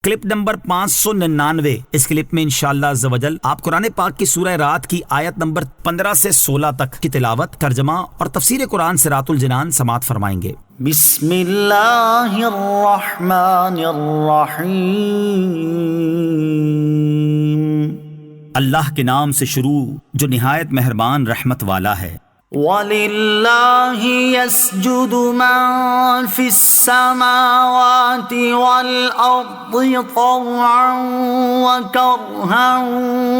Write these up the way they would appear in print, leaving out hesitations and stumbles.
Clip number 599۔ اس clip میں انشاءاللہ عز و جل آپ قرآن پاک کی سورہ رات کی آیت نمبر 15 سے 16 تک کی تلاوت، ترجمہ اور تفسیر قرآن صراط الجنان سماعت فرمائیں گے۔ بسم اللہ الرحمن الرحیم۔ اللہ کے نام سے شروع جو نہایت مہربان رحمت والا ہے۔ وَلِلَّهِ يَسْجُدُ مَن فِي السَّمَاوَاتِ وَالْأَرْضِ طَوْعًا وَكَرْهًا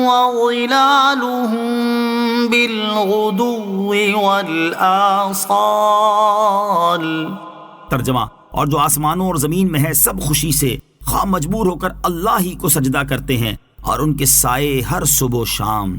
وَظِلَالُهُم بِالْغُدُوِّ وَالْآصَالِ۔ ترجمہ، اور جو آسمانوں اور زمین میں ہے سب خوشی سے خواہ مجبور ہو کر اللہ ہی کو سجدہ کرتے ہیں، اور ان کے سائے ہر صبح و شام۔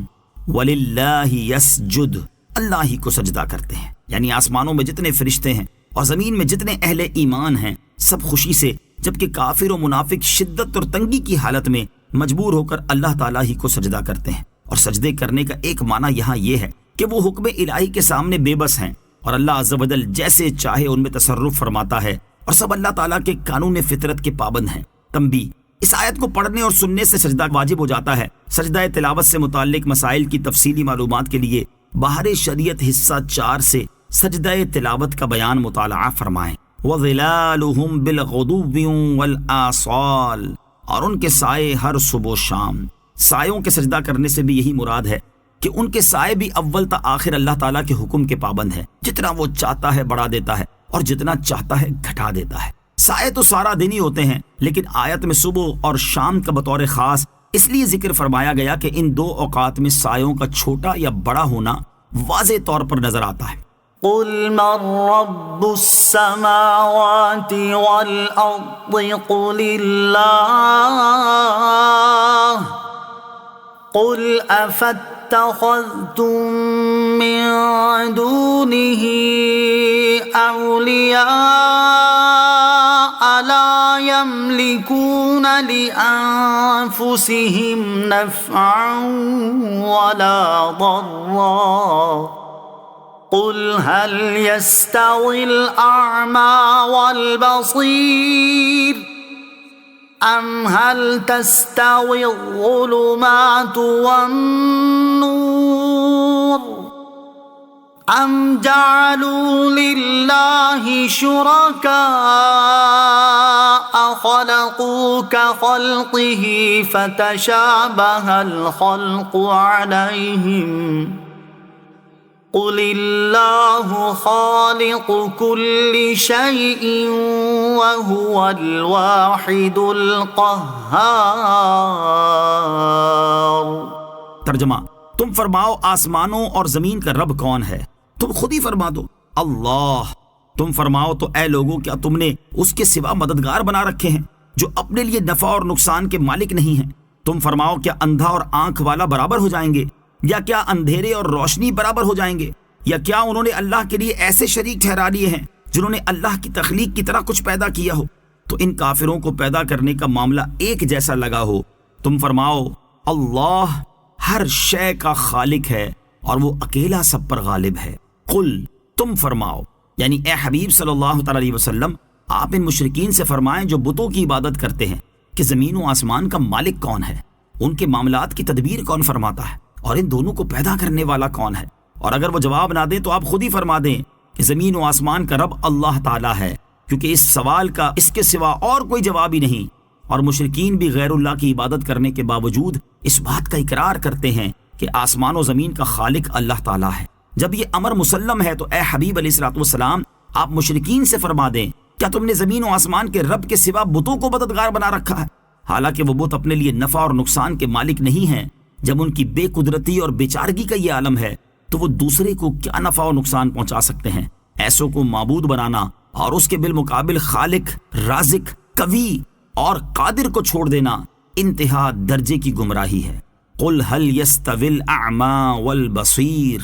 وَلِلَّهِ يَسْجُدُ، اللہ ہی کو سجدہ کرتے ہیں، یعنی آسمانوں میں جتنے فرشتے ہیں اور زمین میں جتنے اہل ایمان ہیں سب خوشی سے، جبکہ کافر و منافق شدت اور تنگی کی حالت میں مجبور ہو کر اللہ تعالیٰ ہی کو سجدہ کرتے ہیں۔ اور سجدے کرنے کا ایک معنی یہاں یہ ہے کہ وہ حکم الہی کے سامنے بے بس ہیں، اور اللہ عز و جل جیسے چاہے ان میں تصرف فرماتا ہے، اور سب اللہ تعالیٰ کے قانون فطرت کے پابند ہیں۔ تنبیہ، اس آیت کو پڑھنے اور سننے سے سجدہ واجب ہو جاتا ہے۔ سجدہ تلاوت سے متعلق مسائل کی تفصیلی معلومات کے لیے بہار شریعت حصہ 4 سے سجدہ تلاوت کا بیان مطالعہ فرمائیں۔ وَظِلَالُهُمْ بِالْغُدُوِّ وَالْآصَالِ، اور ان کے سائے ہر صبح و شام۔ سایوں کے سجدہ کرنے سے بھی یہی مراد ہے کہ ان کے سائے بھی اول تا آخر اللہ تعالیٰ کے حکم کے پابند ہے، جتنا وہ چاہتا ہے بڑھا دیتا ہے اور جتنا چاہتا ہے گھٹا دیتا ہے۔ سائے تو سارا دن ہی ہوتے ہیں، لیکن آیت میں صبح اور شام کا بطور خاص اس لیے ذکر فرمایا گیا کہ ان دو اوقات میں سایوں کا چھوٹا یا بڑا ہونا واضح طور پر نظر آتا ہے۔ قُلْ مَن رَّبُّ السَّمَاوَاتِ وَالْأَرْضِ قُلِ اللَّهُ قُلْ أَفَاتَّخَذْتُم مِّن دُونِهِ أَوْلِيَاءَ لَا يَمْلِكُونَ لِأَنفُسِهِمْ نَفْعًا وَلَا ضَرًّا قُلْ هَلْ يَسْتَوِي الْأَعْمَى وَالْبَصِيرُ أَمْ هَلْ تَسْتَوِي الظُّلُمَاتُ وَالنُّورُ أَمْ جَعَلُوا لِلَّهِ شُرَكَاءَ خَلَقُوا كَخَلْقِهِ فَتَشَابَهَ الْخَلْقُ عَلَيْهِمْ قُلِ اللَّهُ خَالِقُ كُلِّ شَيْءٍ وَهُوَ الْوَاحِدُ الْقَهَّارُ۔ ترجمہ، تم فرماؤ آسمانوں اور زمین کا رب کون ہے؟ تم خود ہی فرما دو، اللہ۔ تم فرماؤ تو اے لوگوں، کیا تم نے اس کے سوا مددگار بنا رکھے ہیں جو اپنے لیے نفع اور نقصان کے مالک نہیں ہیں؟ تم فرماؤ کیا اندھا اور آنکھ والا برابر ہو جائیں گے، یا کیا اندھیرے اور روشنی برابر ہو جائیں گے؟ یا کیا انہوں نے اللہ کے لیے ایسے شریک ٹھہرا لیے ہیں جنہوں نے اللہ کی تخلیق کی طرح کچھ پیدا کیا ہو؟ تو ان کافروں کو پیدا کرنے کا معاملہ ایک جیسا لگا ہو۔ تم فرماؤ اللہ ہر شے کا خالق ہے اور وہ اکیلا سب پر غالب ہے۔ قل، تم فرماؤ، یعنی اے حبیب صلی اللہ تعالی علیہ وسلم، آپ ان مشرکین سے فرمائیں جو بتوں کی عبادت کرتے ہیں کہ زمین و آسمان کا مالک کون ہے، ان کے معاملات کی تدبیر کون فرماتا ہے، اور ان دونوں کو پیدا کرنے والا کون ہے؟ اور اگر وہ جواب نہ دیں تو آپ خود ہی فرما دیں کہ زمین و آسمان کا رب اللہ تعالیٰ ہے، کیونکہ اس سوال کا اس کے سوا اور کوئی جواب ہی نہیں۔ اور مشرکین بھی غیر اللہ کی عبادت کرنے کے باوجود اس بات کا اقرار کرتے ہیں کہ آسمان و زمین کا خالق اللہ تعالیٰ ہے۔ جب یہ امر مسلم ہے تو اے حبیب علیہ الصلوۃ والسلام، آپ مشرکین سے فرما دیں، کیا تم نے زمین و آسمان کے رب کے سوا بتوں کو مددگار بنا رکھا ہے؟ حالانکہ وہ بت اپنے لیے نفع اور نقصان کے مالک نہیں ہیں۔ جب ان کی بے قدرتی اور بیچارگی کا یہ عالم ہے تو وہ دوسرے کو کیا نفع و نقصان پہنچا سکتے ہیں؟ ایسوں کو معبود بنانا اور اس کے بالمقابل خالق، رازق، قوی اور قادر کو چھوڑ دینا انتہا درجے کی گمراہی ہے۔ قل هل يستوي الاعمى والبصير،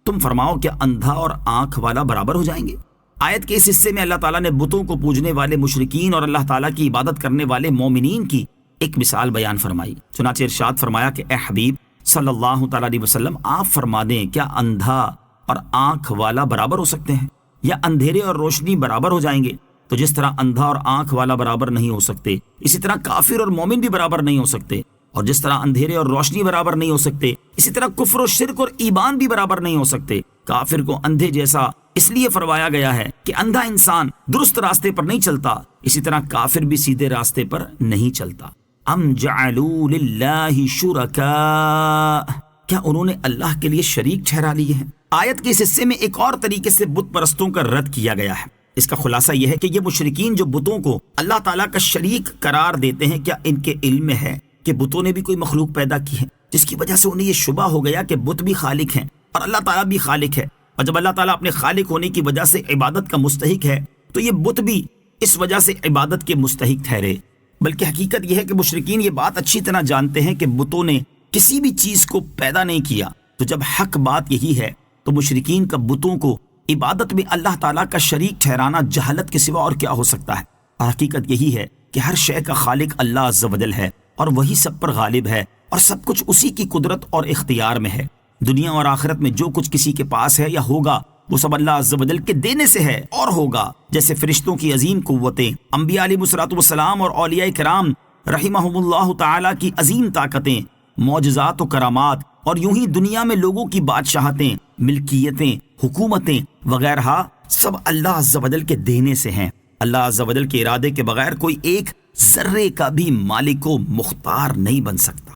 تم فرماؤ کیا اندھا اور آنکھ والا برابر ہو جائیں گے؟ آیت کے اس حصے میں اللہ تعالیٰ نے بتوں کو پوجنے والے مشرکین اور اللہ تعالیٰ کی عبادت کرنے والے مومنین کی ایک مثال بیان فرمائی۔ چنانچہ ارشاد فرمایا کہ اے حبیب صلی اللہ تعالیٰ علیہ وسلم، آپ فرما دیں کیا اندھا اور آنکھ والا برابر ہو سکتے ہیں، یا اندھیرے اور روشنی برابر ہو جائیں گے؟ تو جس طرح اندھا اور آنکھ والا برابر نہیں ہو سکتے، اسی طرح کافر اور مومن بھی برابر نہیں ہو سکتے، اور جس طرح اندھیرے اور روشنی برابر نہیں ہو سکتے، اسی طرح کفر و شرک اور ایمان بھی برابر نہیں ہو سکتے۔ کافر کو اندھے جیسا اس لیے فرمایا گیا ہے کہ اندھا انسان درست راستے پر نہیں چلتا، اسی طرح کافر بھی سیدھے راستے پر نہیں چلتا۔ ام جعلوا للہ شرکاء، کیا انہوں نے اللہ کے لیے شریک ٹھہرا لیے ہیں؟ آیت کے اس حصے میں ایک اور طریقے سے بت پرستوں کا رد کیا گیا ہے۔ اس کا خلاصہ یہ ہے کہ یہ مشرکین جو بتوں کو اللہ تعالیٰ کا شریک قرار دیتے ہیں، کیا ان کے علم میں ہے کہ بتوں نے بھی کوئی مخلوق پیدا کی ہے، جس کی وجہ سے انہیں یہ شبہ ہو گیا کہ بت بھی خالق ہیں اور اللہ تعالیٰ بھی خالق ہے، اور جب اللہ تعالیٰ اپنے خالق ہونے کی وجہ سے عبادت کا مستحق ہے تو یہ بت بھی اس وجہ سے عبادت کے مستحق ٹھہرے۔ بلکہ حقیقت یہ ہے کہ مشرکین یہ بات اچھی طرح جانتے ہیں کہ بتوں نے کسی بھی چیز کو پیدا نہیں کیا، تو جب حق بات یہی ہے تو مشرکین کا بتوں کو عبادت میں اللہ تعالیٰ کا شریک ٹھہرانا جہالت کے سوا اور کیا ہو سکتا ہے؟ اور حقیقت یہی ہے کہ ہر شے کا خالق اللہ عز و جل ہے، اور وہی سب پر غالب ہے، اور سب کچھ اسی کی قدرت اور اختیار میں ہے۔ دنیا اور آخرت میں جو کچھ کسی کے پاس ہے یا ہوگا وہ سب اللہ عز و جل کے دینے سے ہے اور ہوگا، جیسے فرشتوں کی عظیم قوتیں، انبیاء علیہ الصلوۃ والسلام اور اولیاء کرام رحمہم اللہ تعالیٰ کی عظیم طاقتیں، معجزات و کرامات، اور یوں ہی دنیا میں لوگوں کی بادشاہتیں، ملکیتیں، حکومتیں وغیرہ سب اللہ عز و جل کے دینے سے ہیں۔ اللہ عز و جل کے ارادے کے بغیر کوئی ایک ذرے کا بھی مالک و مختار نہیں بن سکتا۔